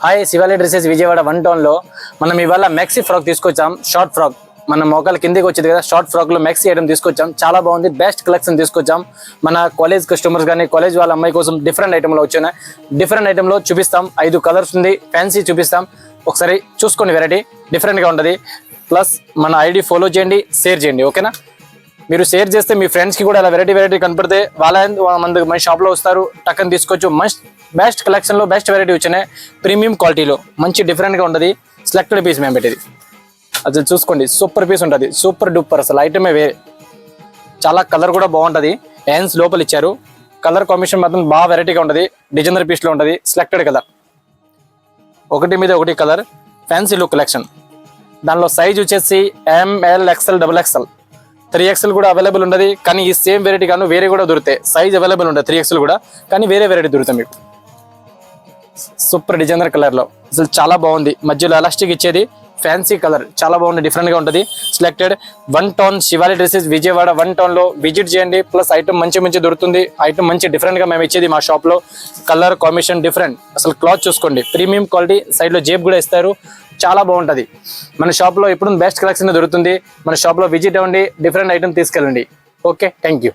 Hi శివాలయ dresses Vijayawada 1 town లో మనం ఇవాళ మెక్సీ ఫ్రాక్ తీసుకొచ్చాం. షార్ట్ ఫ్రాక్ మన మోకాల కిందికి వచ్చేది కదా, షార్ట్ ఫ్రాక్ లో మెక్సీ ఐటమ్ తీసుకొచ్చాం. చాలా బాగుంది, బెస్ట్ కలెక్షన్ తీసుకొచ్చాం. మన కాలేజ్ కస్టమర్స్ కానీ కాలేజ్ వాళ్ళ అమ్మాయి కోసం డిఫరెంట్ ఐటమ్ లో వచ్చిన డిఫరెంట్ ఐటమ్ లో చూపిస్తాం. 5 కలర్స్ ఉంది, ఫ్యాన్సీ చూపిస్తాం. ఒకసారి చూసుకోండి, వెరైటీ డిఫరెంట్ గా ఉంటది. ప్లస్ మన ఐడి ఫాలో చేయండి, షేర్ చేయండి, ఓకేనా? మీరు షేర్ చేస్తే మీ ఫ్రెండ్స్ కి కూడా అలా వెరైటీ కనపడితే వాళ్ళ మన షాప్ లో వస్తారు, టక్కని తీసుకోవచ్చు. బెస్ట్ కలెక్షన్ లో బెస్ట్ వెరైటీ వచ్చినాయి, ప్రీమియం క్వాలిటీలో మంచి డిఫరెంట్ గా ఉంటుంది. సెలెక్టెడ్ పీస్ మేము పెట్టేది, అసలు చూసుకోండి, సూపర్ పీస్ ఉంటుంది, సూపర్ డూపర్. అసలు ఐటమే వేరే, చాలా కలర్ కూడా బాగుంటుంది. హ్యాండ్స్ లోపల ఇచ్చారు, కలర్ కాంబినేషన్ మాత్రం బాగా వెరైటీగా ఉంటుంది. డిజైనర్ పీస్ లో ఉంటుంది, సెలెక్టెడ్ కలర్, ఒకటి మీద ఒకటి కలర్, ఫ్యాన్సీ లుక్ కలెక్షన్. దానిలో సైజ్ వచ్చేసి ML XL XXL 3XL కూడా అవైలబుల్ ఉండదు. కానీ ఈ సేమ్ వెరైటీ కాను వేరే కూడా దొరుకుతాయి. సైజ్ అవైలబుల్ ఉంటుంది 3XL కూడా, కానీ వేరే వెరైటీ దొరుకుతాయి మీకు. సూపర్ డిజైనర్ కలర్ లో అసలు చాలా బాగుంది. మధ్యలో ఎలాస్టిక్ ఇచ్చేది, ఫ్యాన్సీ కలర్ చాలా బాగుంది, డిఫరెంట్ గా ఉంటుంది. Selected 1 town Shivalaya dresses Vijayawada 1 town లో విజిట్ చేయండి. ప్లస్ ఐటమ్ మంచి దొరుకుతుంది. ఐటమ్ మంచి డిఫరెంట్ గా మేము ఇచ్చేది మా షాప్ లో. కలర్ కాంబినేషన్ డిఫరెంట్, అసలు క్లాత్ చూసుకోండి, ప్రీమియం క్వాలిటీ. సైడ్ లో జేబ్ కూడా ఇస్తారు, చాలా బాగుంటది. మన షాప్ లో ఇప్పుడు బెస్ట్ కలెక్షన్ దొరుకుతుంది. మన షాప్ లో విజిట్ అవ్వండి, డిఫరెంట్ ఐటమ్ తీసుకెళ్ళండి. Okay, thank you.